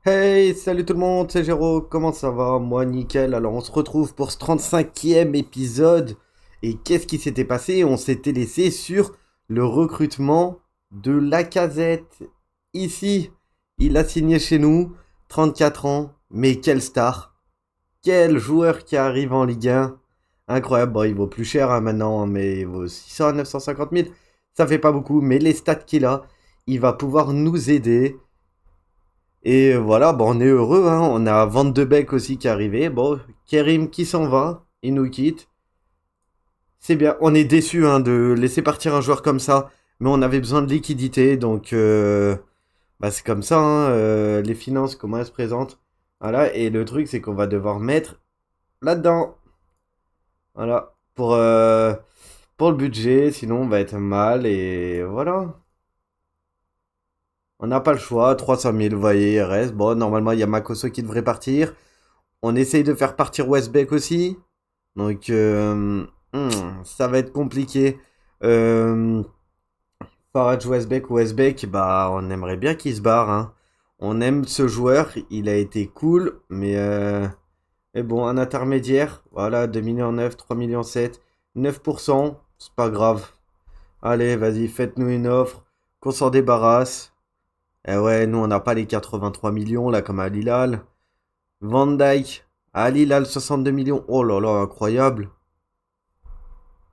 Hey, salut tout le monde, c'est Géraud, comment ça va? Moi, nickel. Alors, on se retrouve pour ce 35e épisode. Et qu'est-ce qui s'était passé? On s'était laissé sur le recrutement de Lacazette. Ici, il a signé chez nous, 34 ans, mais quelle star! Quel joueur qui arrive en Ligue 1! Incroyable, bon, il vaut plus cher hein, maintenant, mais il vaut 600 à 950 000. Ça fait pas beaucoup, mais les stats qu'il a, il va pouvoir nous aider. Et voilà, bon, on est heureux, hein. On a Van de Beek aussi qui est arrivé. Bon, Kerim qui s'en va, il nous quitte. C'est bien, on est déçu hein, de laisser partir un joueur comme ça, mais on avait besoin de liquidité, donc bah, c'est comme ça, hein, les finances, comment elles se présentent. Voilà, et le truc, c'est qu'on va devoir mettre là-dedans. Voilà, pour le budget, sinon on va être mal, et voilà. On n'a pas le choix, 300 000, vous voyez, il reste. Bon, normalement, il y a Makoso qui devrait partir. On essaye de faire partir Westbeck aussi. Donc, ça va être compliqué. Euh, Farage Westbeck ou Westbeck, bah, on aimerait bien qu'il se barre. Hein. On aime ce joueur, il a été cool, mais bon, un intermédiaire, voilà, 2 millions 9, 3 millions 7, 9%, c'est pas grave. Allez, vas-y, faites-nous une offre, qu'on s'en débarrasse. Eh ouais, nous, on n'a pas les 83 millions, là, comme à Lilal. Van Dyke, à Lilal, 62 millions. Oh là là, incroyable.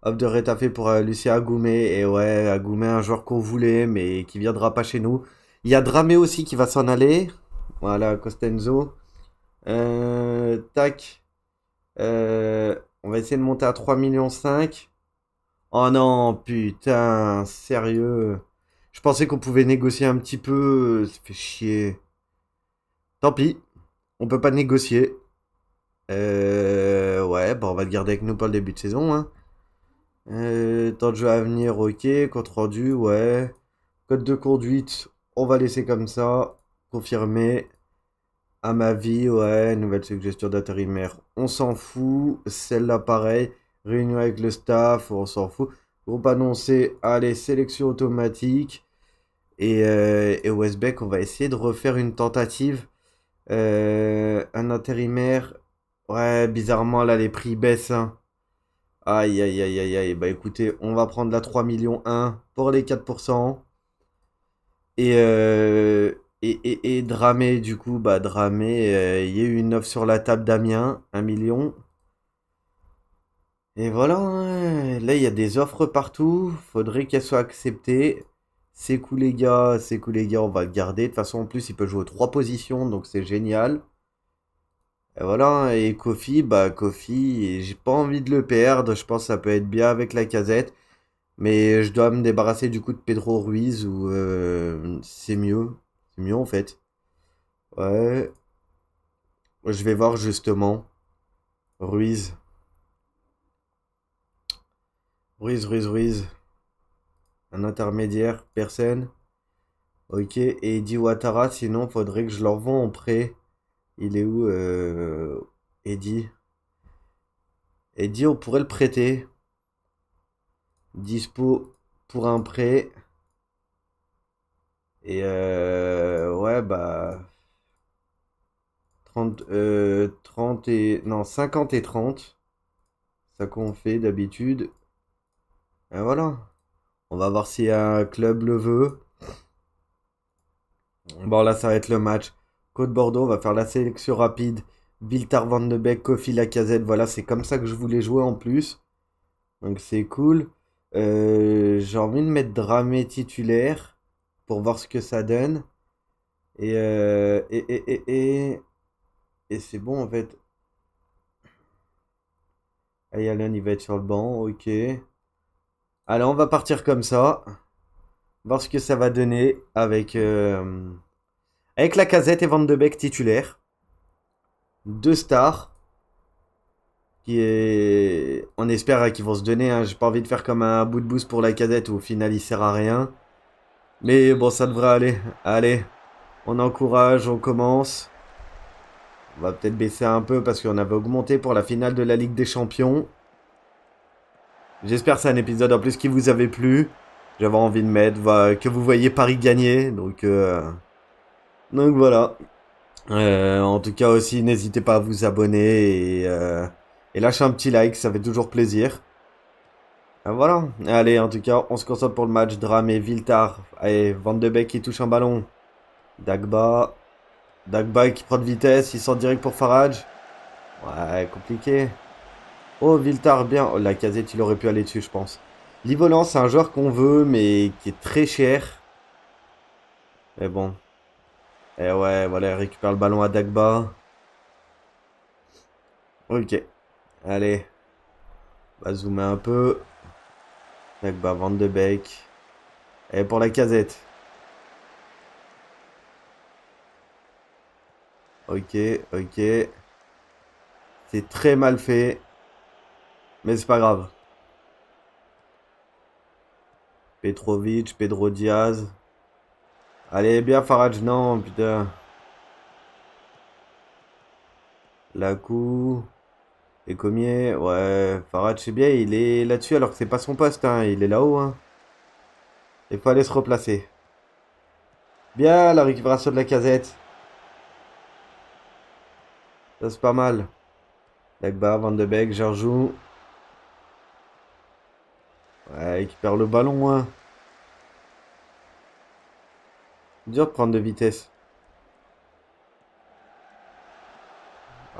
Hop de rétafé pour Lucien Agoumé. Et ouais, Agoumé, un joueur qu'on voulait, mais qui viendra pas chez nous. Il y a Dramé aussi qui va s'en aller. Voilà, Costenzo. Tac. On va essayer de monter à 3 millions 5. Oh non, putain, sérieux. Je pensais qu'on pouvait négocier un petit peu. Ça fait chier. Tant pis, on peut pas négocier. Ouais, bah on va le garder avec nous pour le début de saison, hein. Temps de jeu à venir, ok. Compte rendu, ouais. Code de conduite, on va laisser comme ça. Confirmé. À ma vie, ouais. Nouvelle suggestion d'intérimaire, on s'en fout. Celle-là, pareil. Réunion avec le staff, on s'en fout. Groupe annoncé, allez, sélection automatique. Et Westbeck, on va essayer de refaire une tentative. Un intérimaire. Ouais, bizarrement, là, les prix baissent, hein. Aïe, aïe, aïe, aïe, aïe. Bah écoutez, on va prendre la 3 millions 1 pour les 4%. Et, euh, et Dramé, du coup, bah Dramé, il y a eu une offre sur la table d'Amiens, 1 million. Et voilà, hein. Là il y a des offres partout, faudrait qu'elles soient acceptées. C'est cool les gars, c'est cool les gars, on va le garder. De toute façon, en plus, il peut jouer aux 3 positions, donc c'est génial. Et voilà, hein. Et Kofi, bah Kofi, j'ai pas envie de le perdre, je pense que ça peut être bien avec la casette. Mais je dois me débarrasser du coup de Pedro Ruiz ou c'est mieux. C'est mieux en fait. Ouais. Je vais voir justement. Ruiz. Ruiz, Ruiz, Ruiz. Un intermédiaire. Personne. Ok. Et Eddie Ouattara, sinon faudrait que je l'envoie en prêt. Il est où Eddie? Eddie, on pourrait le prêter. Dispo pour un prêt. Et ouais, bah. 30 et. Non, 50 et 30. Ça qu'on fait d'habitude. Et voilà. On va voir si un club le veut. Bon, là, ça va être le match. Côte Bordeaux, on va faire la sélection rapide. Biltar Van de Beek, Kofi Lacazette. Voilà, c'est comme ça que je voulais jouer en plus. Donc c'est cool. J'ai envie de mettre Dramé titulaire pour voir ce que ça donne. Et c'est bon en fait. Ayalen, il va être sur le banc. Ok. Allez, on va partir comme ça. Voir ce que ça va donner avec Lacazette et Van de Beek titulaires. Deux stars. On espère qu'ils vont se donner. Hein. J'ai pas envie de faire comme un bout de boost pour Lacazette où au final il sert à rien. Mais bon, ça devrait aller. Allez, on encourage, on commence. On va peut-être baisser un peu parce qu'on avait augmenté pour la finale de la Ligue des Champions. J'espère que c'est un épisode en plus qui vous avait plu. J'avais envie de mettre que vous voyez Paris gagner. Donc voilà. En tout cas aussi, n'hésitez pas à vous abonner et lâcher un petit like, ça fait toujours plaisir. Voilà. Allez, en tout cas, on se concentre pour le match. Dramé, Viltar. Allez, Van de Beek qui touche un ballon. Dagba. Dagba qui prend de vitesse, il sort direct pour Farage. Ouais, compliqué. Oh, Viltar, bien. Oh, la casette, il aurait pu aller dessus, je pense. Livolan, c'est un joueur qu'on veut, mais qui est très cher. Mais bon. Et ouais, voilà, il récupère le ballon à Dagba. Ok. Allez, on va zoomer un peu. Dagba, Van de Beek. Et pour la casette. Ok, ok. C'est très mal fait, mais c'est pas grave. Petrovic, Pedro Diaz. Allez, bien Farage, non, putain. Lakou. Et Comier, ouais, Farad, c'est bien, il est là-dessus alors que c'est pas son poste, hein, il est là-haut, hein. Il faut aller se replacer. Bien, la récupération de la casette. Ça, c'est pas mal. Dagba, Van de Beek, Georgiou. Ouais, il perd le ballon, hein. Dur de prendre de vitesse.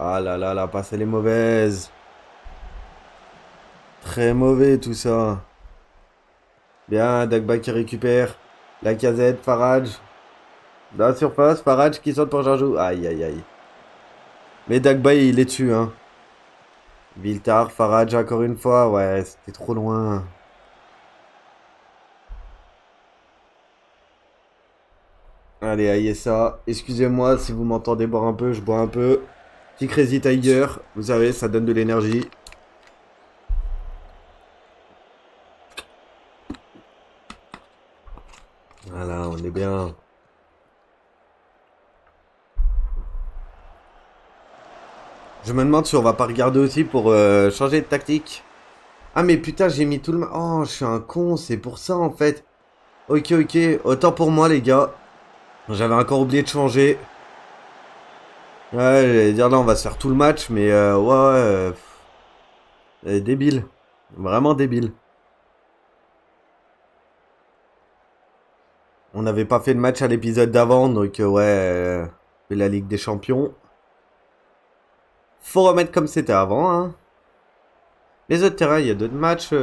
Ah là là, la passe, elle est mauvaise. Très mauvais tout ça. Bien, Dagba qui récupère. La casette, Farage. Dans la surface, Farage qui saute pour Georgiou. Aïe, aïe, aïe. Mais Dagba, il est dessus, hein. Viltar, Farage encore une fois. Ouais, c'était trop loin. Allez, aïe ça. Excusez-moi si vous m'entendez boire un peu, je bois un peu. Petit Crazy Tiger, vous savez, ça donne de l'énergie. Voilà, on est bien. Je me demande si on va pas regarder aussi pour changer de tactique. Ah mais putain, j'ai mis tout le... Oh, je suis un con, c'est pour ça en fait. Ok, ok, autant pour moi les gars. J'avais encore oublié de changer. Ouais, j'allais dire là, on va se faire tout le match, mais ouais, ouais, débile. Vraiment débile. On n'avait pas fait le match à l'épisode d'avant, donc ouais, la Ligue des Champions. Faut remettre comme c'était avant, hein. Les autres terrains, il y a d'autres matchs.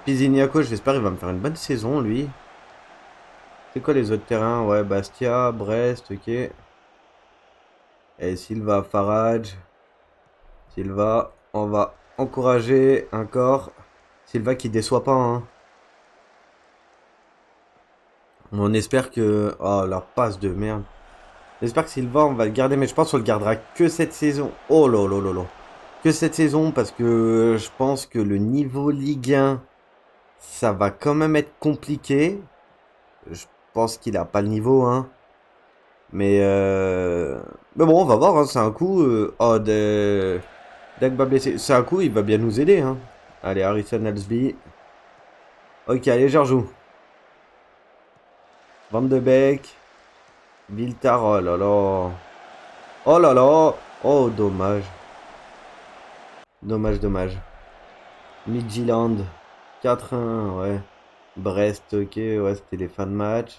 Pizignaco, j'espère qu'il va me faire une bonne saison, lui. C'est quoi les autres terrains? Ouais, Bastia, Brest, ok. Et Silva, Farage. Silva, on va encourager encore. Silva qui déçoit pas, hein. On espère que... Oh, la passe de merde. J'espère que Silva, on va le garder, mais je pense qu'on le gardera que cette saison. Oh là là là là. Que cette saison, parce que je pense que le niveau Ligue 1, ça va quand même être compliqué. Je pense qu'il a pas le niveau, hein. Mais bon, on va voir, hein. C'est un coup. Oh, Dagba blessé. C'est un coup, il va bien nous aider, hein. Allez, Harrison Alsby. Ok, allez, Georgiou. Van de Beek. Viltar, oh là là. Oh là là. Oh, dommage. Dommage, dommage. Midtjylland. 4-1, ouais. Brest, ok, ouais, c'était les fins de match.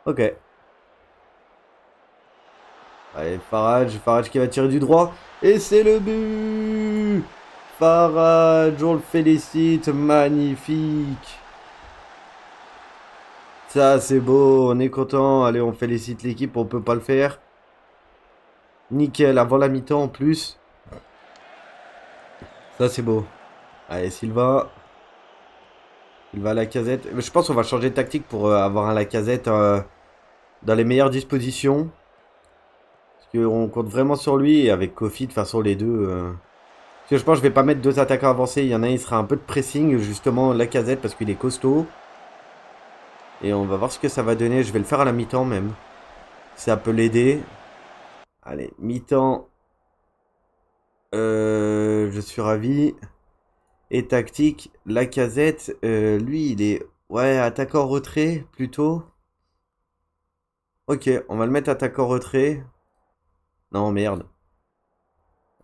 Ok. Allez, Farage qui va tirer du droit. Et c'est le but! Farage, on le félicite, magnifique. Ça, c'est beau, on est content. Allez, on félicite l'équipe, on peut pas le faire. Nickel, avant la mi-temps en plus. Ça, c'est beau. Allez, Silva. Silva à la casette. Mais je pense qu'on va changer de tactique pour avoir un Lacazette dans les meilleures dispositions. Parce qu'on compte vraiment sur lui. Et avec Kofi, de toute façon, les deux. Parce que je pense que je vais pas mettre deux attaquants avancés. Il y en a un, il sera un peu de pressing, justement, Lacazette, parce qu'il est costaud. Et on va voir ce que ça va donner. Je vais le faire à la mi-temps même. Ça peut l'aider. Allez, mi-temps. Je suis ravi. Et tactique, Lacazette, lui, il est... Ouais, attaquant retrait, plutôt. Ok, on va le mettre attaquant-retrait. Non, merde.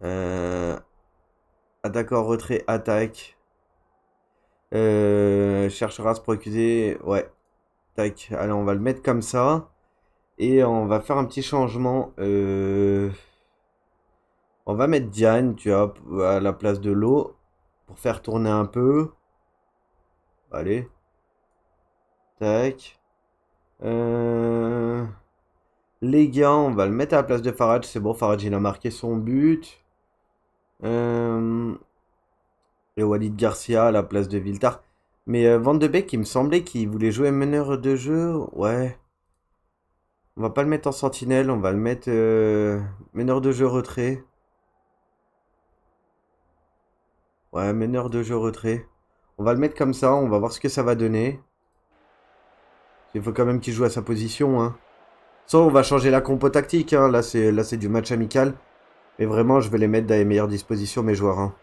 Euh, Attaquant-retrait, attaque. Cherchera à se procurer. Ouais, tac. Allez, on va le mettre comme ça. Et on va faire un petit changement. On va mettre Diane, tu vois, à la place de l'eau. Pour faire tourner un peu. Allez, tac. Euh... Les gars, on va le mettre à la place de Farage. C'est bon, Farage, il a marqué son but. Euh... Et Walid Garcia à la place de Viltar. Mais Van de Beek, il me semblait qu'il voulait jouer meneur de jeu. Ouais. On va pas le mettre en sentinelle, on va le mettre meneur de jeu retrait. Ouais, meneur de jeu retrait. On va le mettre comme ça, on va voir ce que ça va donner. Il faut quand même qu'il joue à sa position, hein. Soit on va changer la compo tactique, hein. Là c'est du match amical. Mais vraiment, je vais les mettre dans les meilleures dispositions, mes joueurs, hein.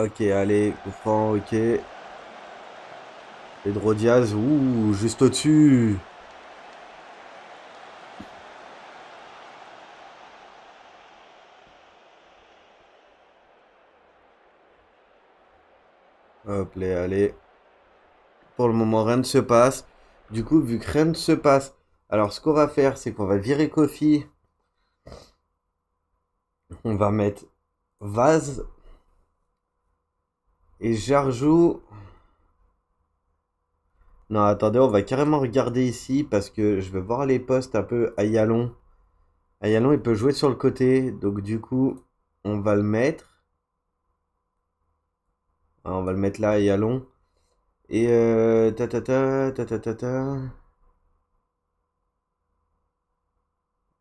Ok, allez, coup franc, ok. Pedro Diaz, ouh, juste au-dessus. Hop là, allez. Pour le moment, rien ne se passe. Du coup, vu que rien ne se passe, alors ce qu'on va faire, c'est qu'on va virer Kofi. On va mettre Vaz et Jarjou. Non, attendez, on va carrément regarder ici parce que je vais voir les postes un peu à Yalon. Ayalon, il peut jouer sur le côté, donc du coup, on va le mettre. Ah, on va le mettre là, Ayalon. Et ta ta ta ta ta ta ta.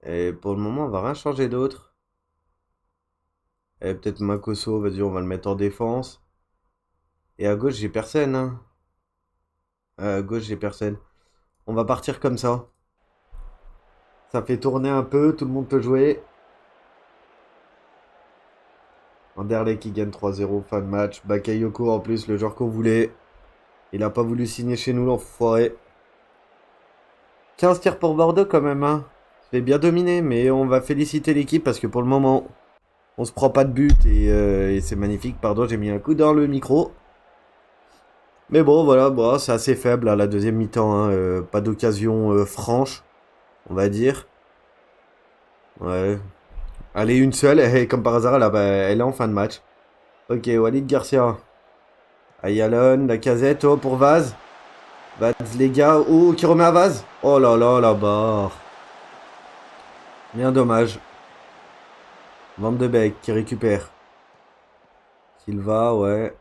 Et pour le moment, on va rien changer d'autre. Et peut-être Makoso, vas-y, on va le mettre en défense. Et à gauche, j'ai personne, hein. À gauche, j'ai personne. On va partir comme ça. Ça fait tourner un peu, tout le monde peut jouer. Anderlecht qui gagne 3-0, fin de match. Bakayoko en plus, le joueur qu'on voulait. Il a pas voulu signer chez nous, l'enfoiré. 15 tirs pour Bordeaux quand même, hein. Ça fait bien dominer, mais on va féliciter l'équipe parce que pour le moment, on se prend pas de but et c'est magnifique. Pardon, j'ai mis un coup dans le micro. Mais bon, voilà, bon, c'est assez faible à la deuxième mi-temps, hein. Pas d'occasion franche, on va dire. Ouais. Allez, une seule, et comme par hasard, elle est en fin de match. Ok, Walid Garcia. Ayalon, la casette, oh, pour Vaz. Vaz, les gars. Oh, qui remet à Vaz. Oh là là, la barre. Bien dommage. Van de Beek qui récupère. Silva, ouais.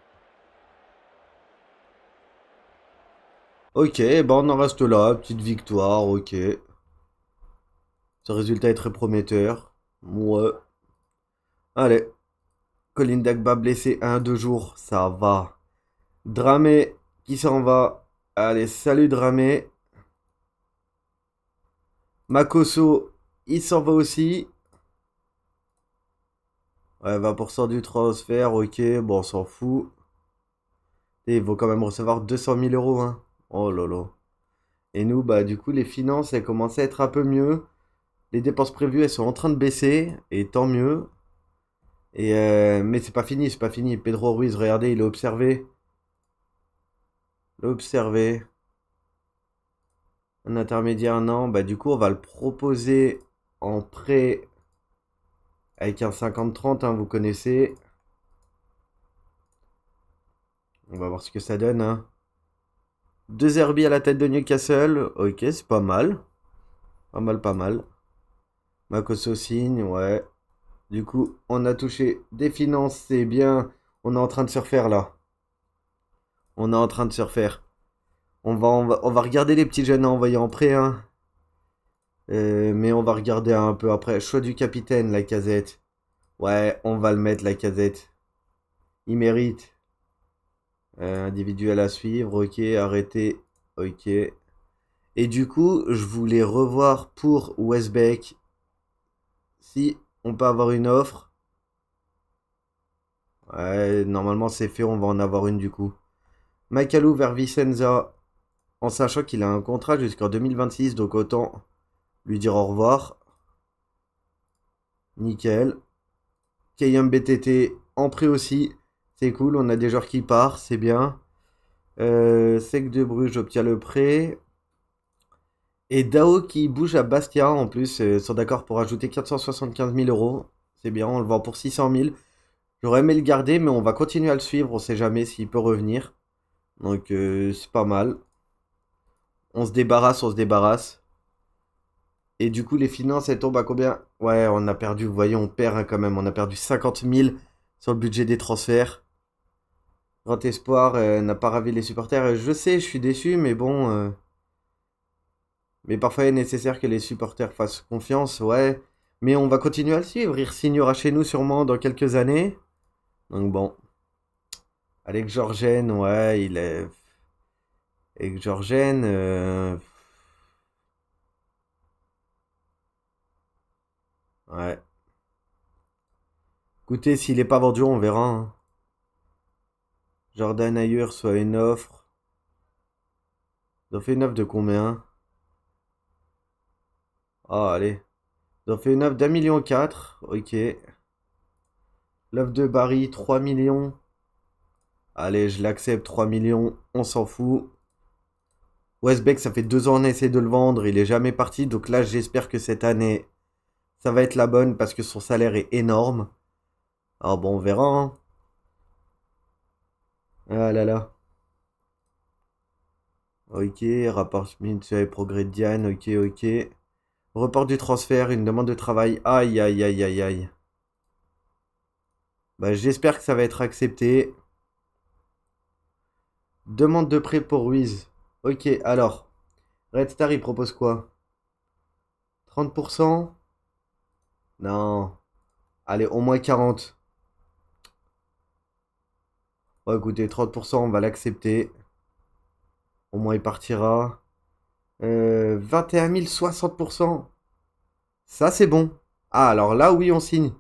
Ok, bah on en reste là. Petite victoire, ok. Ce résultat est très prometteur. Ouais. Allez. Colin Dagba blessé 1-2 jours. Ça va. Dramé qui s'en va. Allez, salut Dramé. Makoso, il s'en va aussi. Ouais, 20% du transfert, ok. Bon, on s'en fout. Et il vaut quand même recevoir 200 000 euros, hein. Oh là là. Et nous, bah, du coup, les finances, elles commencent à être un peu mieux. Les dépenses prévues, elles sont en train de baisser. Et tant mieux. Et mais c'est pas fini, c'est pas fini. Pedro Ruiz, regardez, il est observé. Il est observé. Un intermédiaire, non. Bah, du coup, on va le proposer en prêt avec un 50-30, hein, vous connaissez. On va voir ce que ça donne, hein. Deux Herbie à la tête de Newcastle. Ok, c'est pas mal. Pas mal, pas mal. Makoso signe, ouais. Du coup, on a touché des finances, c'est bien. On est en train de se refaire là. On est en train de se refaire. On va regarder les petits jeunes à envoyer en prêt, hein. Mais on va regarder un peu après. Choix du capitaine, la casette. Ouais, on va le mettre, la casette. Il mérite. Individuel à suivre, ok. Arrêté, ok. Et du coup, je voulais revoir pour Westbeck si on peut avoir une offre. Ouais, normalement c'est fait, on va en avoir une du coup. Makalou vers Vicenza, en sachant qu'il a un contrat jusqu'en 2026, donc autant lui dire au revoir. Nickel. Kayam BTT en prêt aussi. C'est cool, on a des joueurs qui partent, c'est bien. Sec de Bruges obtient le prêt. Et Dao qui bouge à Bastia en plus, sont d'accord pour ajouter 475 000 euros. C'est bien, on le vend pour 600 000. J'aurais aimé le garder, mais on va continuer à le suivre, on sait jamais s'il peut revenir. Donc c'est pas mal. On se débarrasse, on se débarrasse. Et du coup, les finances, elles tombent à combien? Ouais, on a perdu, vous voyez, on perd hein, quand même. On a perdu 50 000 sur le budget des transferts. Grand Espoir n'a pas ravi les supporters. Je sais, je suis déçu, mais bon. Mais parfois, il est nécessaire que les supporters fassent confiance, ouais. Mais on va continuer à le suivre. Il signera chez nous sûrement dans quelques années. Donc bon. Alex Georgen, ouais, il est. Alex Georgen, ouais. Écoutez, s'il est pas vendu, on verra, hein. Jordan Ayer soit une offre. Ils ont fait une offre de combien? Ah, allez. Ils ont fait une offre d'1,4 million. Ok. L'offre de Barry, 3 millions. Allez, je l'accepte, 3 millions. On s'en fout. Westbeck, ça fait 2 ans on essaie de le vendre. Il est jamais parti. Donc là, j'espère que cette année, ça va être la bonne parce que son salaire est énorme. Alors bon, on verra, hein. Ah là là. Ok, rapport Smith sur les progrès de Diane. Ok, ok. Report du transfert, une demande de travail. Aïe, aïe, aïe, aïe, aïe. Bah, j'espère que ça va être accepté. Demande de prêt pour Ruiz. Ok, alors. Red Star, il propose quoi? 30%? Non. Allez, au moins 40. Bon, écoutez, 30%, on va l'accepter. Au moins, il partira. 21 000, 60%. Ça, c'est bon. Ah, alors là, oui, on signe.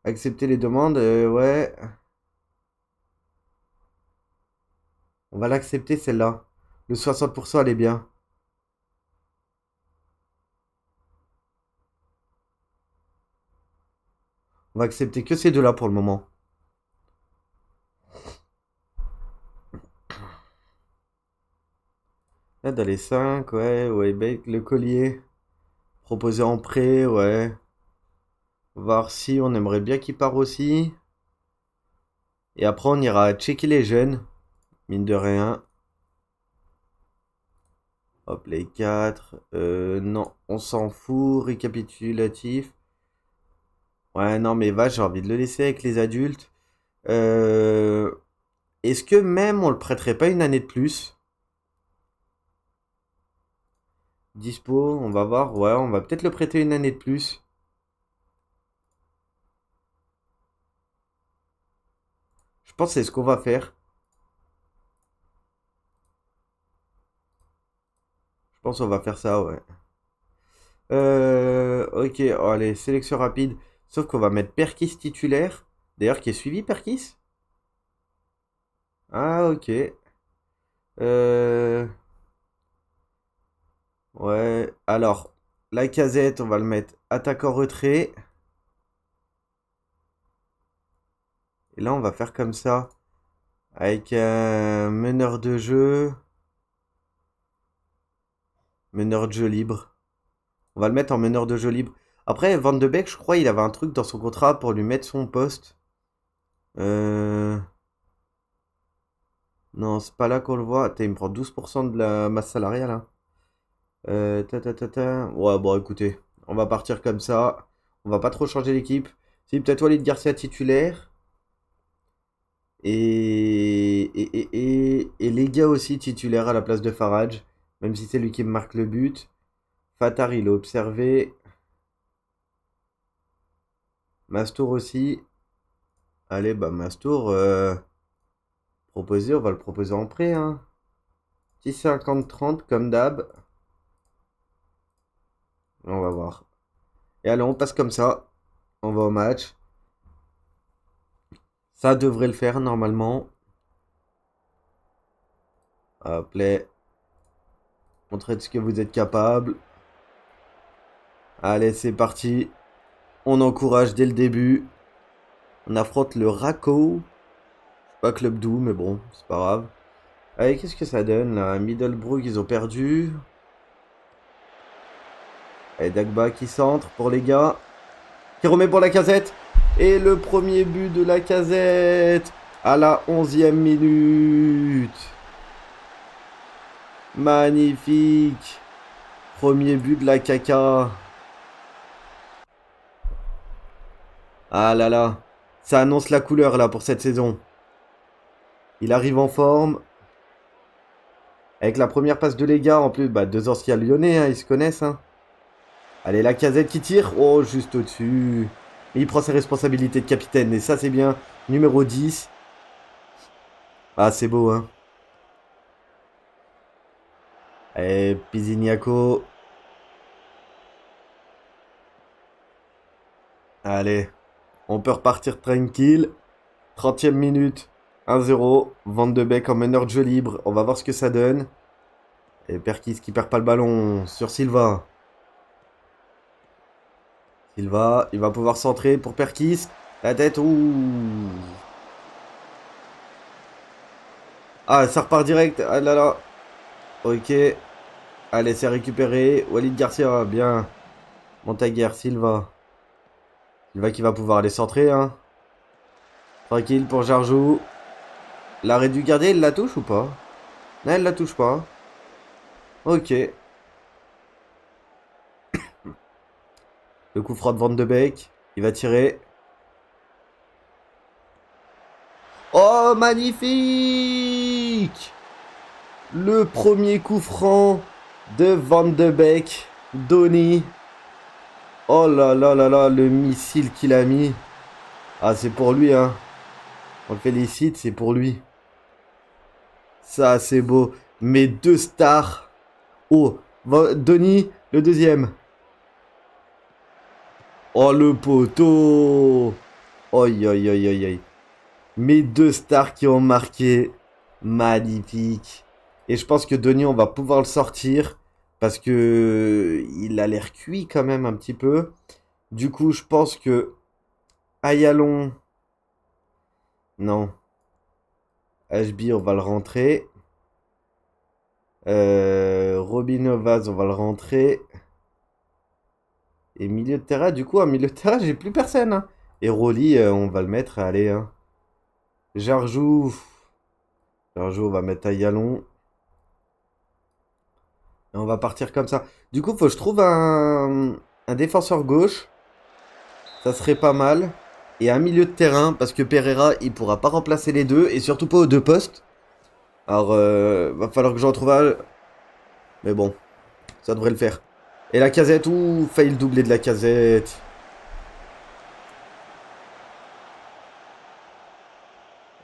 Accepter les demandes, ouais. On va l'accepter, celle-là. Le 60%, elle est bien. On va accepter que ces deux-là pour le moment. Là, dans les 5, ouais, ouais, le collier. Proposé en prêt, ouais. Voir si on aimerait bien qu'il part aussi. Et après, on ira checker les jeunes. Mine de rien. Hop, les 4. Non, on s'en fout. Récapitulatif. Ouais, non, mais va, j'ai envie de le laisser avec les adultes. Euh, Est-ce que même on le prêterait pas une année de plus? Dispo, on va voir. Ouais, on va peut-être le prêter une année de plus. Je pense que c'est ce qu'on va faire. Je pense qu'on va faire ça, ouais. Ok, oh, allez, sélection rapide. Sauf qu'on va mettre Perkis titulaire. D'ailleurs, qui est suivi, Perkis? Ah, ok. Euh, ouais, alors, la casette, on va le mettre attaquant-retrait. Et là, on va faire comme ça. Avec un meneur de jeu. Meneur de jeu libre. On va le mettre en meneur de jeu libre. Après, Van de Beek, je crois, il avait un truc dans son contrat pour lui mettre son poste. Euh... Non, c'est pas là qu'on le voit. Attends, il me prend 12% de la masse salariale, hein. Ouais, bon, écoutez, on va partir comme ça. On va pas trop changer l'équipe. Si, peut-être Walid Garcia titulaire. Et les gars aussi titulaires à la place de Farage. Même si c'est lui qui me marque le but. Fatar, il est observé. Mastour aussi. Allez, bah, Mastour, proposé, on va le proposer en prêt, hein. Petit 50-30, comme d'hab. On va voir. Et allez, on passe comme ça. On va au match. Ça devrait le faire normalement. Hop là. Montrez de ce que vous êtes capable. Allez, c'est parti. On encourage dès le début. On affronte le Racco. Pas club doux, mais bon, c'est pas grave. Allez, qu'est-ce que ça donne là? Middlesbrough, ils ont perdu. Allez, Dagba qui centre pour les gars. Qui remet pour la casette. Et le premier but de la casette à la 11e minute. Magnifique. Premier but de la caca. Ah là là. Ça annonce la couleur là pour cette saison. Il arrive en forme. Avec la première passe de Lega, en plus, bah, deux anciens lyonnais, hein, ils se connaissent. Hein. Allez, la casette qui tire. Oh, juste au-dessus. Et il prend ses responsabilités de capitaine. Et ça, c'est bien. Numéro 10. Ah, c'est beau, hein. Allez, Pizignaco. Allez, on peut repartir tranquille. 30e minute. 1-0. Van de Beek en meneur de jeu libre. On va voir ce que ça donne. Et Perkis qui perd pas le ballon sur Silva. Silva, il va pouvoir centrer pour Perkis. La tête, ouh. Ah, ça repart direct. Ah là là. Ok. Allez, c'est récupéré. Walid Garcia, bien. Montaguer, Silva. Silva qui va pouvoir aller centrer, hein. Tranquille pour Jarjou. L'arrêt du gardien, il la touche ou pas? Non, elle la touche pas. Ok. Le coup franc de Van de Beek. Il va tirer. Oh, magnifique! Le premier coup franc de Van de Beek. Donny. Oh là là là là, le missile qu'il a mis. Ah, c'est pour lui, hein. On le félicite, c'est pour lui. Ça, c'est beau. Mes deux stars. Oh, Donny, le deuxième. Oh, le poteau. Oi, oi, oi, oi, oi. Mes deux stars qui ont marqué. Magnifique. Et je pense que Donny, on va pouvoir le sortir. Parce que il a l'air cuit quand même un petit peu. Du coup, je pense que Ayalon. Non. HB, on va le rentrer. Robin Novaz, on va le rentrer. Et milieu de terrain, du coup, en milieu de terrain, j'ai plus personne. Hein. Et Rolly, on va le mettre, allez. Hein. Jarjou. Jarjou, on va mettre Ayalon. Et on va partir comme ça. Du coup, faut que je trouve un défenseur gauche. Ça serait pas mal. Et un milieu de terrain, parce que Pereira, il pourra pas remplacer les deux. Et surtout pas aux deux postes. Alors, va falloir que j'en trouve un. Mais bon, ça devrait le faire. Et la casette, ouh, failli le doubler de la casette.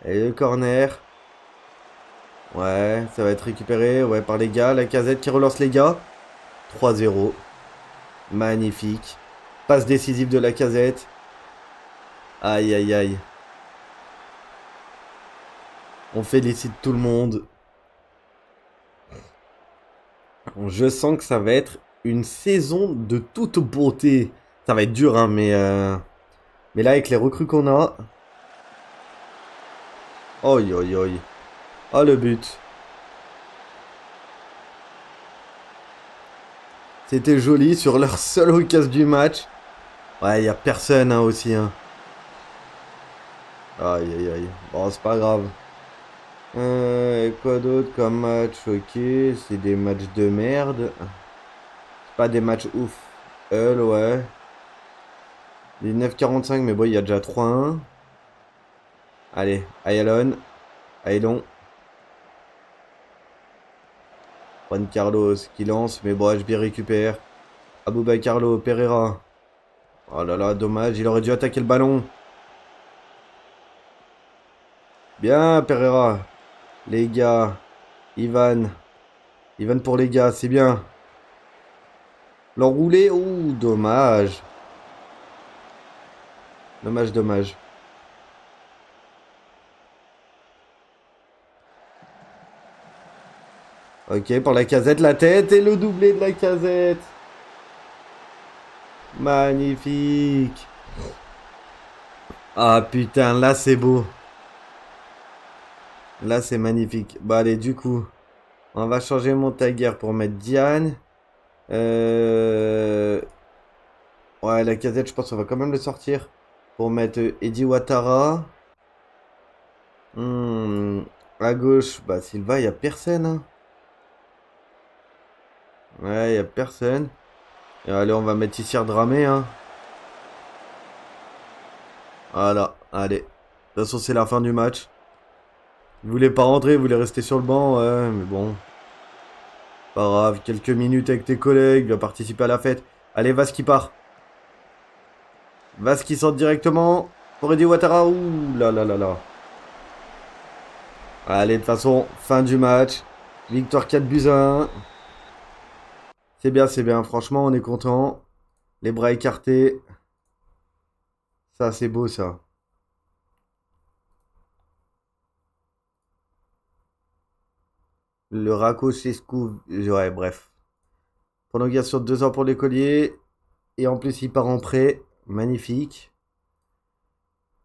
Et le corner. Ouais, ça va être récupéré ouais, par les gars. La casette qui relance les gars. 3-0. Magnifique. Passe décisive de la casette. Aïe, aïe, aïe. On félicite tout le monde. Je sens que ça va être une saison de toute beauté. Ça va être dur, hein, mais là, avec les recrues qu'on a... Oi, oi, oi. Oh, le but. C'était joli sur leur seule occasion du match. Ouais, il n'y a personne hein, aussi. Hein. Aïe, aïe, aïe. Bon, c'est pas grave. Quoi d'autre comme match? Ok, c'est des matchs de merde. C'est pas des matchs ouf. Ouais. Les 9,45, mais bon, il y a déjà 3-1. Allez, Ayalon. Aylon. Juan Carlos qui lance, mais bon, HB récupère. Aboubacarlo, Pereira. Oh là là, dommage, il aurait dû attaquer le ballon. Bien, Pereira. Les gars. Ivan. Ivan pour les gars, c'est bien. L'enroulé, ouh, dommage. Dommage, dommage. Ok, pour la casette, la tête et le doublé de la casette. Magnifique. Ah putain, là c'est beau. Là c'est magnifique. Bah allez, du coup, on va changer mon tagger pour mettre Diane. Euh... Ouais, la casette, je pense qu'on va quand même le sortir. Pour mettre Eddie Ouattara. À gauche, bah Silva, y a personne. Hein. Ouais, y a personne. Et allez, on va mettre ici Dramé. Hein. Voilà, allez. De toute façon, c'est la fin du match. Vous voulez pas rentrer, vous voulez rester sur le banc, ouais, mais bon. Pas grave, quelques minutes avec tes collègues, va participer à la fête. Allez, Vas qui part. Vas qui sort directement. Pour Eddie Ouattara, ouh là là là là. Allez, de toute façon, fin du match. Victoire 4 buts à 1. C'est bien, franchement, on est content. Les bras écartés. Ça, c'est beau, ça. Le Rako-Chescu, ouais, bref. Prolongation de 2 ans pour l'écolier. Et en plus, il part en prêt. Magnifique.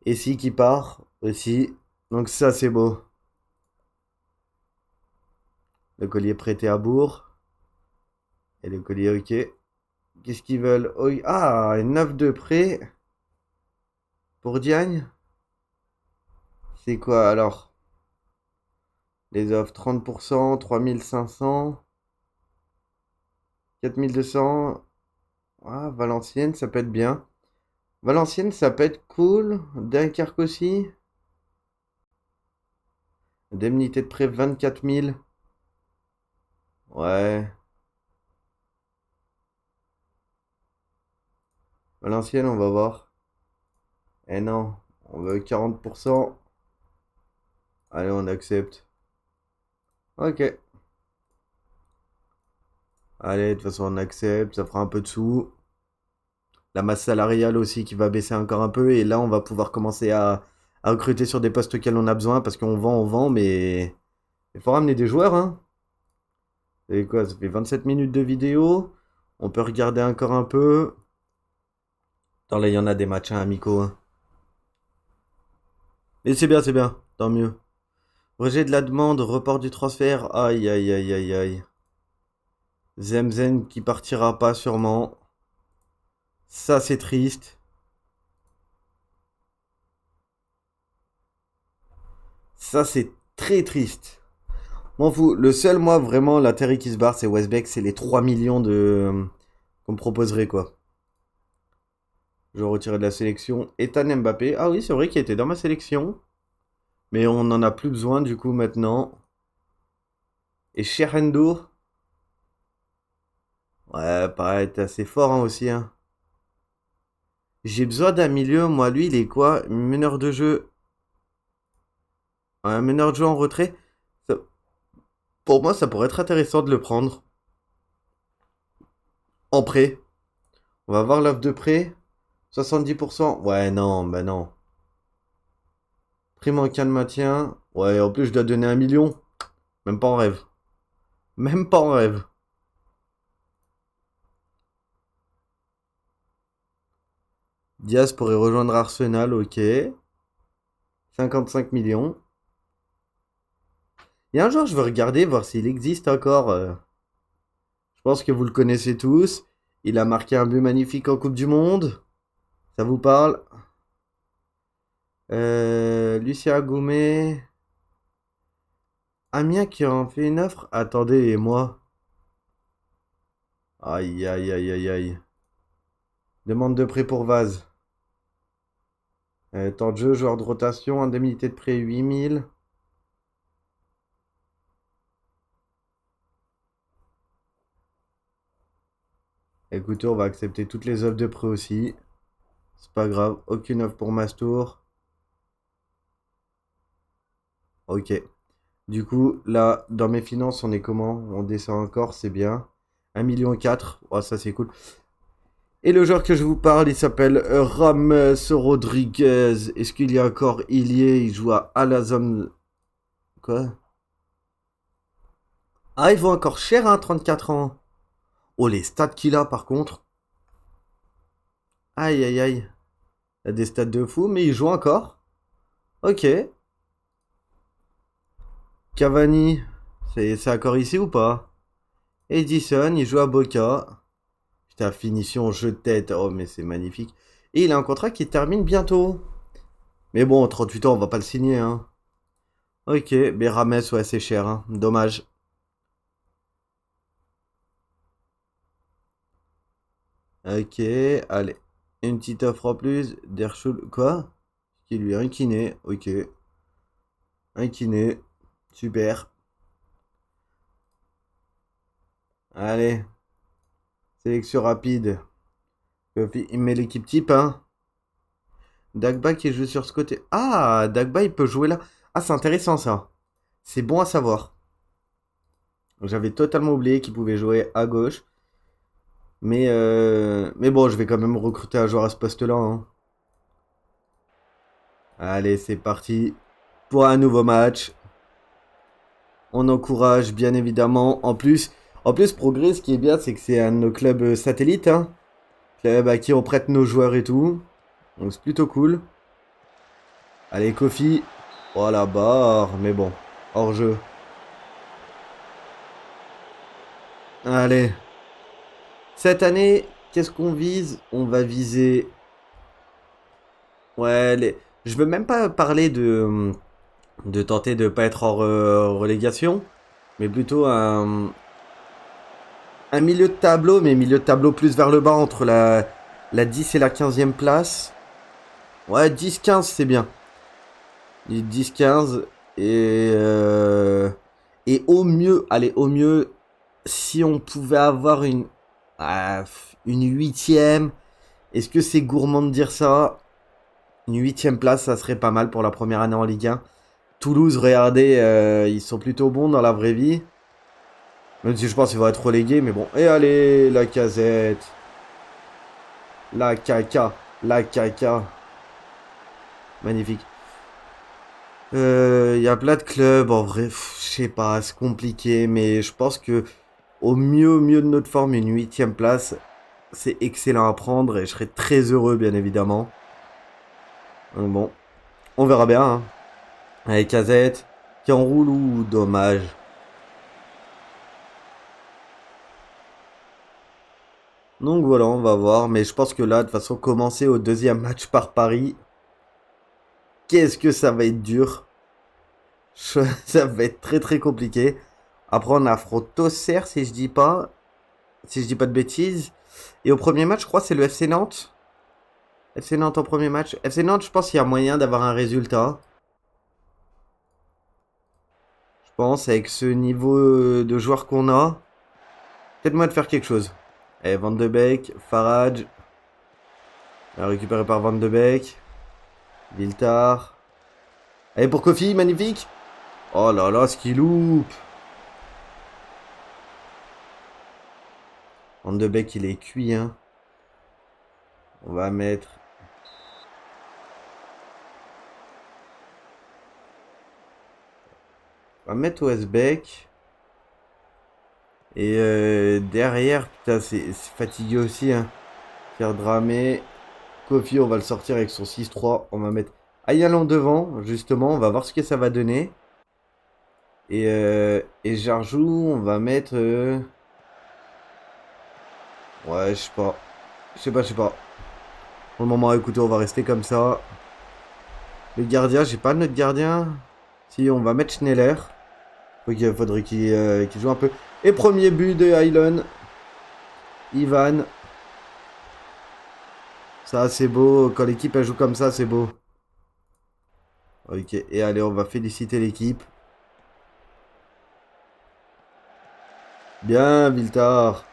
Et si qui part aussi. Donc ça, c'est beau. Le collier prêté à Bourg. Et le collier, ok. Qu'est-ce qu'ils veulent? Oh, ah, une 9 de prêt. Pour Diagne. C'est quoi alors? Les offres 30%, 3500. 4200. Ah, Valenciennes, ça peut être bien. Valenciennes, ça peut être cool. Dunkerque aussi. Indemnité de prêt 24 000. Ouais. Valenciennes, on va voir. Eh non, on veut 40%. Allez, on accepte. Ok. Allez, de toute façon, on accepte. Ça fera un peu de sous. La masse salariale aussi qui va baisser encore un peu. Et là, on va pouvoir commencer à recruter sur des postes auxquels on a besoin. Parce on vend, mais il faut ramener des joueurs, hein. Et quoi, ça fait 27 minutes de vidéo. On peut regarder encore un peu. Attends, là, il y en a des matchs hein, amicaux. Hein. Et c'est bien. Tant mieux. Rejet de la demande, report du transfert. Aïe, aïe, aïe, aïe, aïe. Zemzen qui partira pas sûrement. Ça, c'est triste. Ça, c'est très triste. M'en fous. Le seul, moi, vraiment, l'intérêt qui se barre, c'est Westbeck. C'est les 3 millions qu'on me proposerait, quoi. Je vais retirer de la sélection. Ethan Mbappé. Ah oui, c'est vrai qu'il était dans ma sélection. Mais on n'en a plus besoin, du coup, maintenant. Et Sherendour. Ouais, pareil, t'es assez fort, hein, aussi, hein. J'ai besoin d'un milieu. Moi, lui, il est quoi? Meneur de jeu. Un meneur de jeu en retrait. Ça- Pour moi, ça pourrait être intéressant de le prendre. En prêt. On va voir l'offre de prêt. 70%. Ouais, non, bah non. Prime en cas de maintien. Ouais, en plus, je dois donner 1 million. Même pas en rêve. Même pas en rêve. Diaz pourrait rejoindre Arsenal, ok. 55 millions. Il y a un joueur, je veux regarder, voir s'il existe encore. Je pense que vous le connaissez tous. Il a marqué un but magnifique en Coupe du Monde. Ça vous parle? Lucien Goumet. Amiens qui en fait une offre. Attendez, et moi? Aïe, aïe, aïe, aïe, aïe. Demande de prêt pour Vaz. Temps de jeu, joueur de rotation, indemnité de prêt 8000. Écoutez, on va accepter toutes les offres de prêt aussi. C'est pas grave, aucune offre pour Mastour. Ok. Du coup, là, dans mes finances, on est comment? On descend encore, c'est bien. 1,4 million. Oh, ça c'est cool. Et le joueur que je vous parle, il s'appelle Rames Rodriguez. Est-ce qu'il y a encore Il joue à Alazam. Quoi? Ah, il vaut encore cher, hein, 34 ans. Oh, les stats qu'il a, par contre. Aïe, aïe, aïe. Il a des stats de fou, mais il joue encore. Ok. Cavani, c'est encore ici ou pas? Edison, il joue à Boca. Putain, finition, jeu de tête. Oh, mais c'est magnifique. Et il a un contrat qui termine bientôt. Mais bon, 38 ans, on va pas le signer, hein. Ok, mais Rames, ouais, c'est cher, hein. Dommage. Ok, allez. Une petite offre en plus. Derschul, quoi? Qui lui a un kiné. Ok. Un kiné. Super. Allez. Sélection rapide. Il met l'équipe type, hein. Dagba qui joue sur ce côté. Ah, Dagba, il peut jouer là. Ah, c'est intéressant ça. C'est bon à savoir. J'avais totalement oublié qu'il pouvait jouer à gauche. Mais bon, je vais quand même recruter un joueur à ce poste-là, hein. Allez, c'est parti pour un nouveau match. On encourage, bien évidemment. En plus, Progrès, ce qui est bien, c'est que c'est un de nos clubs satellites, hein. Club à qui on prête nos joueurs et tout. Donc c'est plutôt cool. Allez, Kofi. Oh la barre, mais bon. Hors jeu. Allez. Cette année, qu'est-ce qu'on vise? On va viser. Ouais, je veux même pas parler de tenter de pas être hors relégation, mais plutôt un milieu de tableau, mais milieu de tableau plus vers le bas entre la 10 et la 15e place. Ouais, 10-15, c'est bien. 10-15 et et au mieux, allez, au mieux, si on pouvait avoir ah, une huitième, est-ce que c'est gourmand de dire ça? Une huitième place, ça serait pas mal pour la première année en Ligue 1. Toulouse, regardez, ils sont plutôt bons dans la vraie vie. Même si je pense qu'ils vont être relégués, mais bon. Et allez, la casette. La caca. La caca. Magnifique. Il y a plein de clubs, en vrai, je sais pas, c'est compliqué, mais je pense que au mieux de notre forme, une huitième place, c'est excellent à prendre et je serais très heureux, bien évidemment. Donc bon, on verra bien, hein. Allez, Casette, qui enroule ou dommage. Donc voilà, on va voir, mais je pense que là, de toute façon, commencer au deuxième match par Paris, qu'est-ce que ça va être dur. Ça va être très très compliqué. Après, on affronte Auxerre, si je dis pas de bêtises. Et au premier match, je crois, c'est le FC Nantes. FC Nantes en premier match. FC Nantes, je pense qu'il y a moyen d'avoir un résultat. Je pense, avec ce niveau de joueur qu'on a. Peut-être moi de faire quelque chose. Allez, Van de Beek, Farage. Récupéré par Van de Beek. Viltar. Allez, pour Kofi, magnifique. Oh là là, ce qu'il loupe. Van de Beek, il est cuit, hein. On va mettre. On va mettre Westbeck. Et derrière, putain, c'est fatigué aussi, hein. Faire Dramé. Kofi, on va le sortir avec son 6-3. On va mettre Ayalon devant, justement. On va voir ce que ça va donner. Et Jarjou, on va mettre. Ouais, je sais pas. Je sais pas. Pour le moment, écoutez, on va rester comme ça. Le gardien, j'ai pas notre gardien. Si, on va mettre Schneller. Faudrait qu'il joue un peu. Et premier but de Highland. Ivan. Ça, c'est beau. Quand l'équipe elle joue comme ça, c'est beau. Ok, et allez, on va féliciter l'équipe. Bien, Viltar.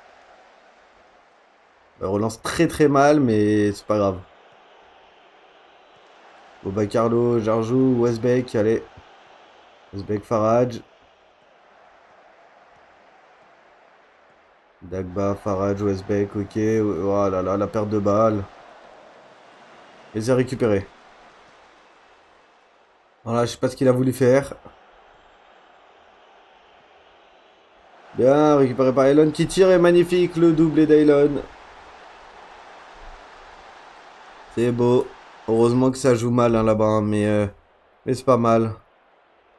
Elle relance très très mal, mais c'est pas grave. Boba Carlo, Jarjou, Westbeck, allez. Westbeck, Farage. Dagba, Farage, Westbeck, ok. Oh là là, la perte de balle. Les a récupérés. Voilà, je sais pas ce qu'il a voulu faire. Bien, récupéré par Elon qui tire et magnifique le doublé d'Elon. C'est beau. Heureusement que ça joue mal hein, là-bas, hein, mais c'est pas mal.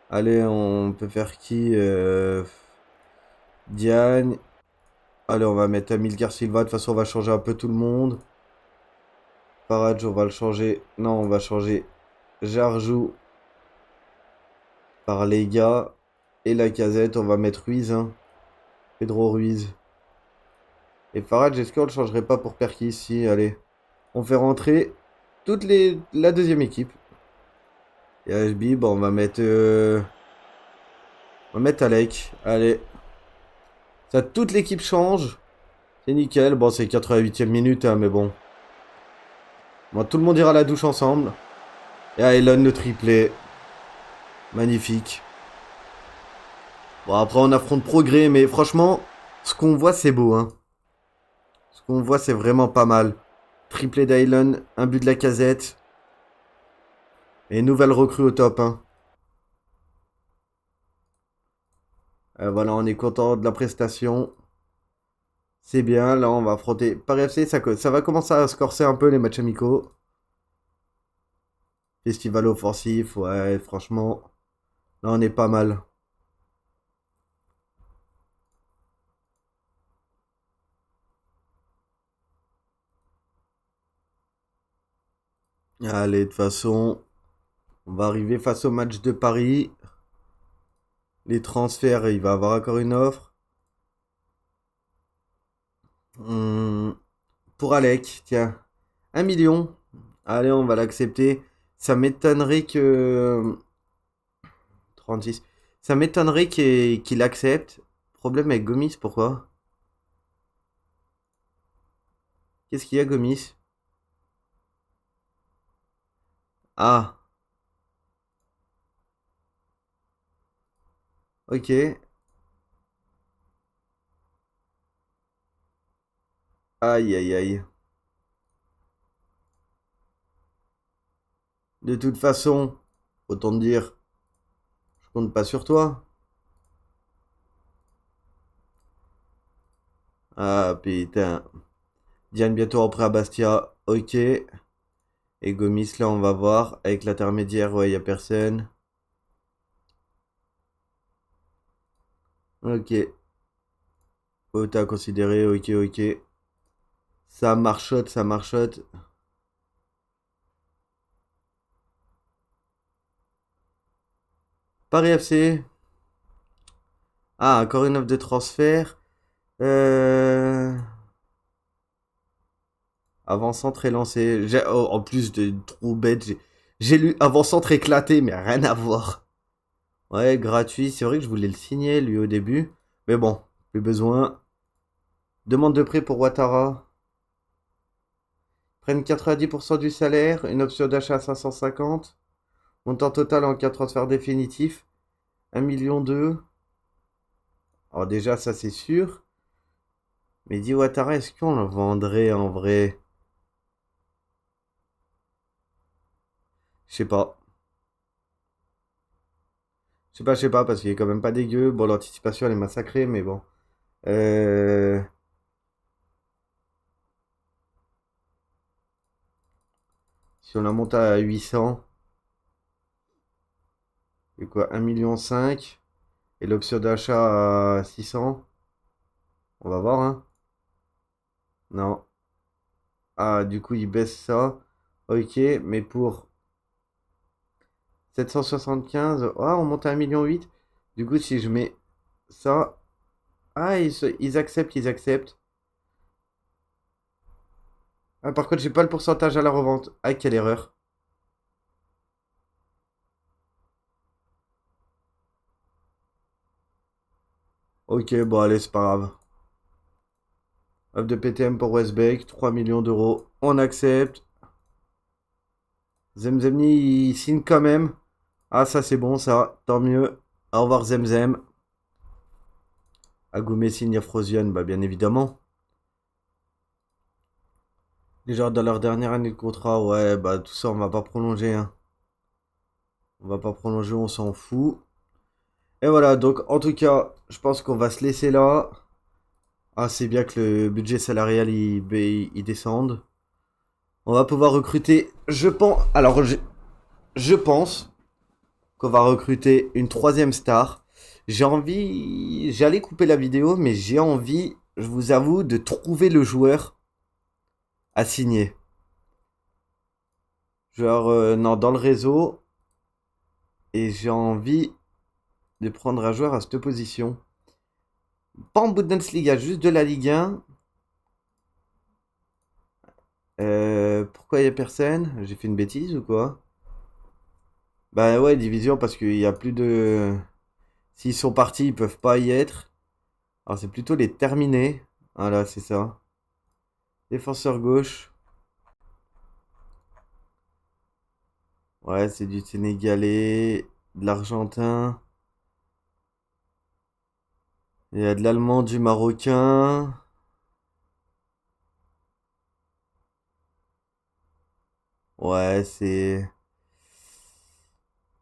Allez, on peut faire qui Diagne. Allez, on va mettre Amilcar Silva. De toute façon, on va changer un peu tout le monde. Farage, on va le changer. Non, on va changer Jarjou par les gars. Et la casette, on va mettre Ruiz. Hein. Pedro Ruiz. Et Farage, est-ce qu'on le changerait pas pour Perkis? Si, allez. On fait rentrer la deuxième équipe. Et HB, bon, on va mettre Alec. Allez. Ça, toute l'équipe change. C'est nickel. Bon, c'est 88e minute, hein, mais bon. Bon, tout le monde ira à la douche ensemble. Et Elon, le triplé. Magnifique. Bon, après, on affronte Progrès, mais franchement, ce qu'on voit, c'est beau, hein. Ce qu'on voit, c'est vraiment pas mal. Triplé d'Elon, un but de la casette. Et nouvelle recrue au top, hein. Voilà, on est content de la prestation. C'est bien, là on va affronter Paris FC, ça va commencer à se corser un peu les matchs amicaux. Festival offensif, ouais, franchement, là on est pas mal. Allez, de toute façon, on va arriver face au match de Paris. Les transferts, il va avoir encore une offre. Hum, pour Alec, tiens, 1 million. Allez, on va l'accepter. Ça m'étonnerait que... 36. Ça m'étonnerait qu'il accepte. Problème avec Gomis, pourquoi? Qu'est-ce qu'il y a, Gomis? Ah, ok. Aïe, aïe, aïe. De toute façon, autant te dire, je compte pas sur toi. Ah, putain. Diane bientôt en prêt à Bastia. Ok. Et Gomis, là, on va voir. Avec l'intermédiaire, ouais, y a personne. Ok. Ota à considérer. Ok, ok. Ça marchote, ça marchote. Paris FC. Ah, encore une offre de transfert. Euh... Avant-centre élancé. En plus de trop bête, j'ai lu avant-centre éclaté, mais rien à voir. Ouais, gratuit. C'est vrai que je voulais le signer, lui, au début. Mais bon, plus besoin. Demande de prêt pour Ouattara. Prennent 90% du salaire. Une option d'achat à 550. Montant total en cas de transfert définitif. 1,2 million. Alors déjà, ça c'est sûr. Mais dit Ouattara, est-ce qu'on le vendrait en vrai? Je sais pas. Je sais pas, parce qu'il est quand même pas dégueu. Bon, l'anticipation, elle est massacrée, mais bon. Euh... Si on la monte à 800, c'est quoi? 1,5 million. Et l'option d'achat à 600. On va voir, hein. Non. Ah, du coup, il baisse ça. Ok, mais pour 775, ah, on monte à 1,8 million. Du coup, si je mets ça. Ah, ils acceptent, ils acceptent. Ah, par contre, j'ai pas le pourcentage à la revente. Ah, quelle erreur. Ok, bon, allez, c'est pas grave. Offre de PTM pour Westbeck, 3 millions d'euros. On accepte. Zemzemni, il signe quand même. Ah, ça, c'est bon, ça. Tant mieux. Au revoir, Zemzem. Agoumé signe Afrosian, bah, bien évidemment. Les gens dans leur dernière année de contrat, ouais, bah, tout ça, on va pas prolonger, hein. On va pas prolonger, on s'en fout. Et voilà, donc, en tout cas, je pense qu'on va se laisser là. Ah, c'est bien que le budget salarial il descende. On va pouvoir recruter, je pense. Alors, je pense qu'on va recruter une troisième star. J'ai envie. J'allais couper la vidéo, mais j'ai envie, je vous avoue, de trouver le joueur à signer. Genre, non, dans le réseau. Et j'ai envie de prendre un joueur à cette position. Pas en Bundesliga, juste de la Ligue 1. Pourquoi il y a personne? J'ai fait une bêtise ou quoi? Bah ouais, division parce qu'il y a plus de. S'ils sont partis, ils peuvent pas y être. Alors c'est plutôt les terminés. Voilà, c'est ça. Défenseur gauche. Ouais, c'est du Sénégalais, de l'Argentin. Il y a de l'Allemand, du Marocain. Ouais, c'est.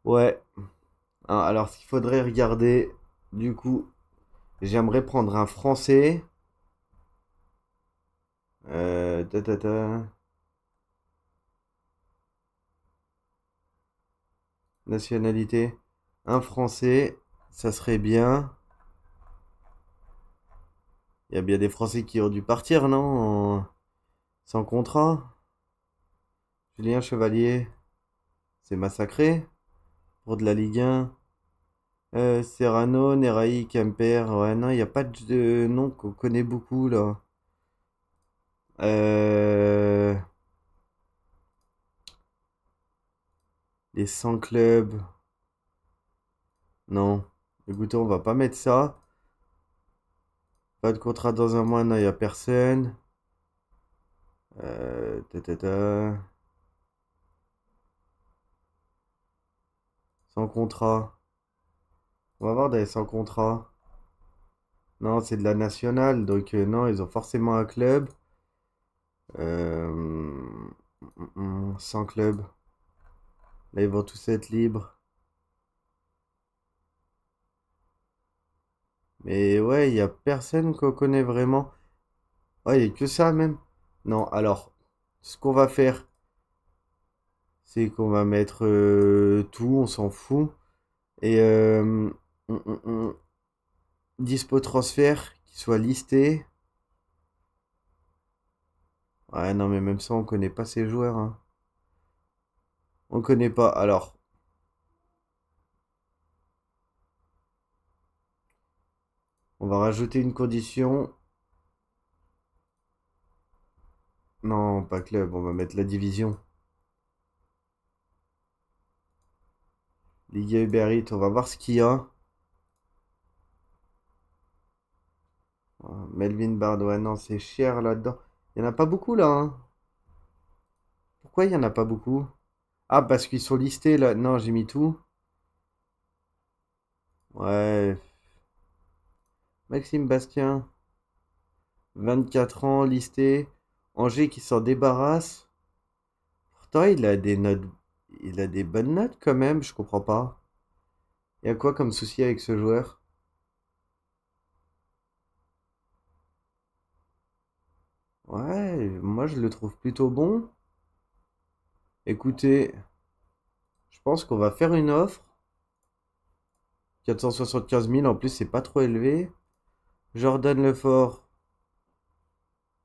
Ouais. Ah, alors ce qu'il faudrait regarder, du coup, j'aimerais prendre un Français. Ta, ta, ta. Nationalité. Un Français, ça serait bien. Il y a bien des Français qui ont dû partir, non? Sans contrat. Julien Chevalier, c'est massacré. Pour de la Ligue 1. Serrano, Nerai, Kemper. Ouais, non, il n'y a pas de nom qu'on connaît beaucoup, là. Euh, les 100 clubs. Non. Écoutez, on va pas mettre ça. Pas de contrat dans un mois, non, il n'y a personne. Ta, ta, ta. Sans contrat. On va voir des sans contrat. Non, c'est de la nationale, donc non, ils ont forcément un club. Sans club. Là, ils vont tous être libres. Mais ouais, il y a personne qu'on connaît vraiment. Ouais, il n'y a que ça même. Non, alors, ce qu'on va faire, c'est qu'on va mettre tout, on s'en fout. Et dispo transfert qui soit listé. Ouais, non, mais même ça, on connaît pas ces joueurs, hein. On connaît pas. Alors, on va rajouter une condition. Non, pas club, on va mettre la division. Liga Uber Eats, on va voir ce qu'il y a. Melvin Bard, ouais, non, c'est cher là-dedans. Il n'y en a pas beaucoup là, hein. Pourquoi il n'y en a pas beaucoup? Ah, parce qu'ils sont listés là. Non, j'ai mis tout. Ouais. Maxime Bastien, 24 ans, listé. Angers qui s'en débarrasse. Pourtant, il a des notes. Il a des bonnes notes quand même, je comprends pas. Il y a quoi comme souci avec ce joueur? Ouais, moi je le trouve plutôt bon. Écoutez, je pense qu'on va faire une offre. 475 000, en plus, c'est pas trop élevé. Jordan Lefort.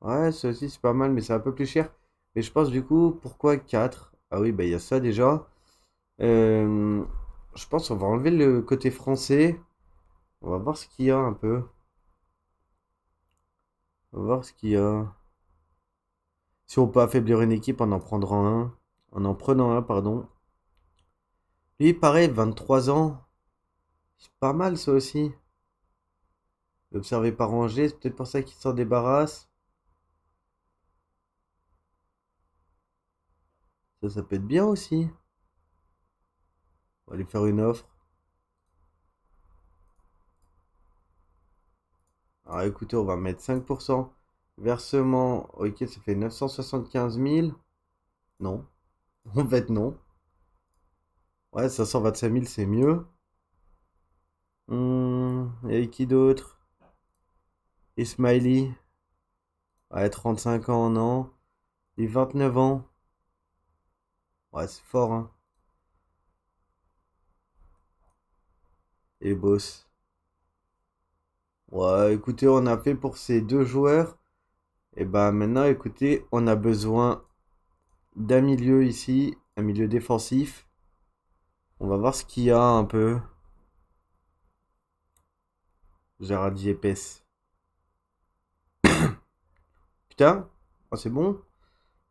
Ouais, ça aussi, c'est pas mal, mais c'est un peu plus cher. Mais je pense, du coup, pourquoi 4? Ah oui, bah, il y a ça déjà. Euh, je pense qu'on va enlever le côté français. On va voir ce qu'il y a un peu. On va voir ce qu'il y a. Si on peut affaiblir une équipe en en prenant un. En en prenant un, pardon. Lui, pareil, 23 ans. C'est pas mal, ça aussi. Observé par Angers, c'est peut-être pour ça qu'il s'en débarrasse. Ça peut être bien aussi. On va lui faire une offre. Alors écoutez, on va mettre 5%. Versement, ok, ça fait 975 000. Non. En fait, non. Ouais, 525 000, c'est mieux. Et qui d'autre? Ismaili. Ouais, 35 ans, non. Et 29 ans. Ouais, c'est fort, hein. Et Boss. Ouais, écoutez, on a fait pour ces deux joueurs. Et bah maintenant, écoutez, on a besoin d'un milieu ici, un milieu défensif. On va voir ce qu'il y a un peu. Gérard épaisse. Putain, ah, c'est bon.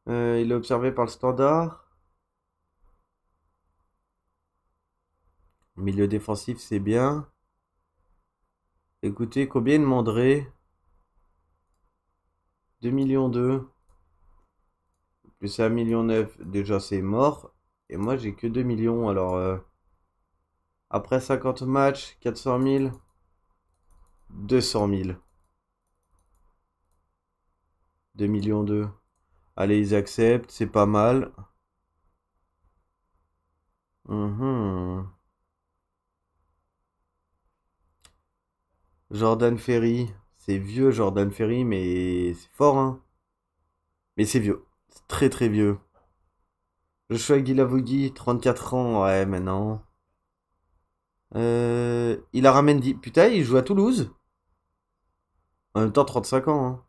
Il est observé par le standard. Milieu défensif, c'est bien. Écoutez, combien il demanderait? 2 millions 2. Plus 1 million 9. Déjà, c'est mort. Et moi, j'ai que 2 millions. Alors, après 50 matchs, 400 000. 200 000. 2 millions 2. Allez, ils acceptent. C'est pas mal. Mhm. Jordan Ferry. C'est vieux, Jordan Ferry, mais c'est fort, hein. Mais c'est vieux. C'est très très vieux. Joshua Guilavogui, 34 ans. Ouais, maintenant. Il a Ramendi. Putain, il joue à Toulouse. En même temps, 35 ans, hein.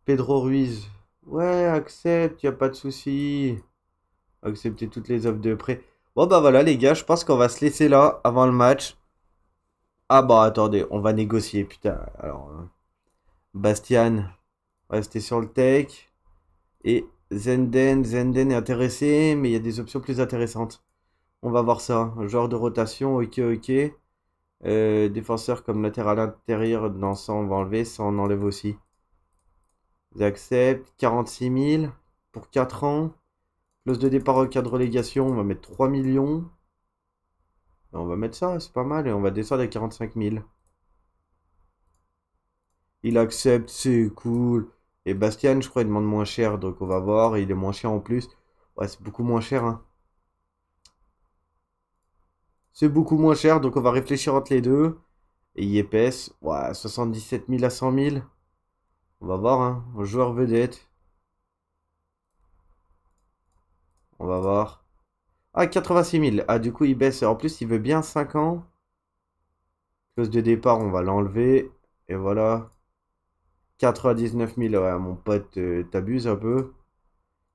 Pedro Ruiz. Ouais, accepte, y a pas de souci. Accepter toutes les offres de prêt. Bon, bah voilà, les gars, je pense qu'on va se laisser là avant le match. Ah, bah attendez, on va négocier, putain. Alors, Bastian, rester sur le tech. Et Zenden est intéressé, mais il y a des options plus intéressantes. On va voir ça. Joueur de rotation, ok, ok. Défenseur comme latéral intérieur, non, ça on va enlever, ça on enlève aussi. J'accepte. 46 000 pour 4 ans. Clause de départ au cas de relégation, on va mettre 3 millions. On va mettre ça, c'est pas mal. Et on va descendre à 45 000. Il accepte, c'est cool. Et Bastian, je crois, il demande moins cher. Donc on va voir. Et il est moins cher en plus. Ouais, c'est beaucoup moins cher, hein. C'est beaucoup moins cher. Donc on va réfléchir entre les deux. Et Yepes, ouais, 77 000 à 100 000. On va voir, hein. Joueur vedette. On va voir. Ah, 86 000. Ah, du coup, il baisse. En plus, il veut bien 5 ans. Clause de départ, on va l'enlever. Et voilà. 99 000. Ouais, mon pote, t'abuses un peu.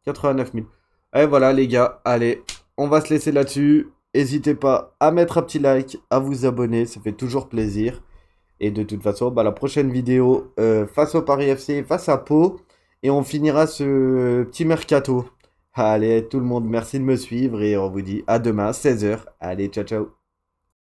89 000. Et voilà, les gars. Allez, on va se laisser là-dessus. N'hésitez pas à mettre un petit like, à vous abonner. Ça fait toujours plaisir. Et de toute façon, bah, la prochaine vidéo, face au Paris FC, face à Pau. Et on finira ce petit mercato. Allez, tout le monde, merci de me suivre. Et on vous dit à demain, 16 h. Allez, ciao, ciao.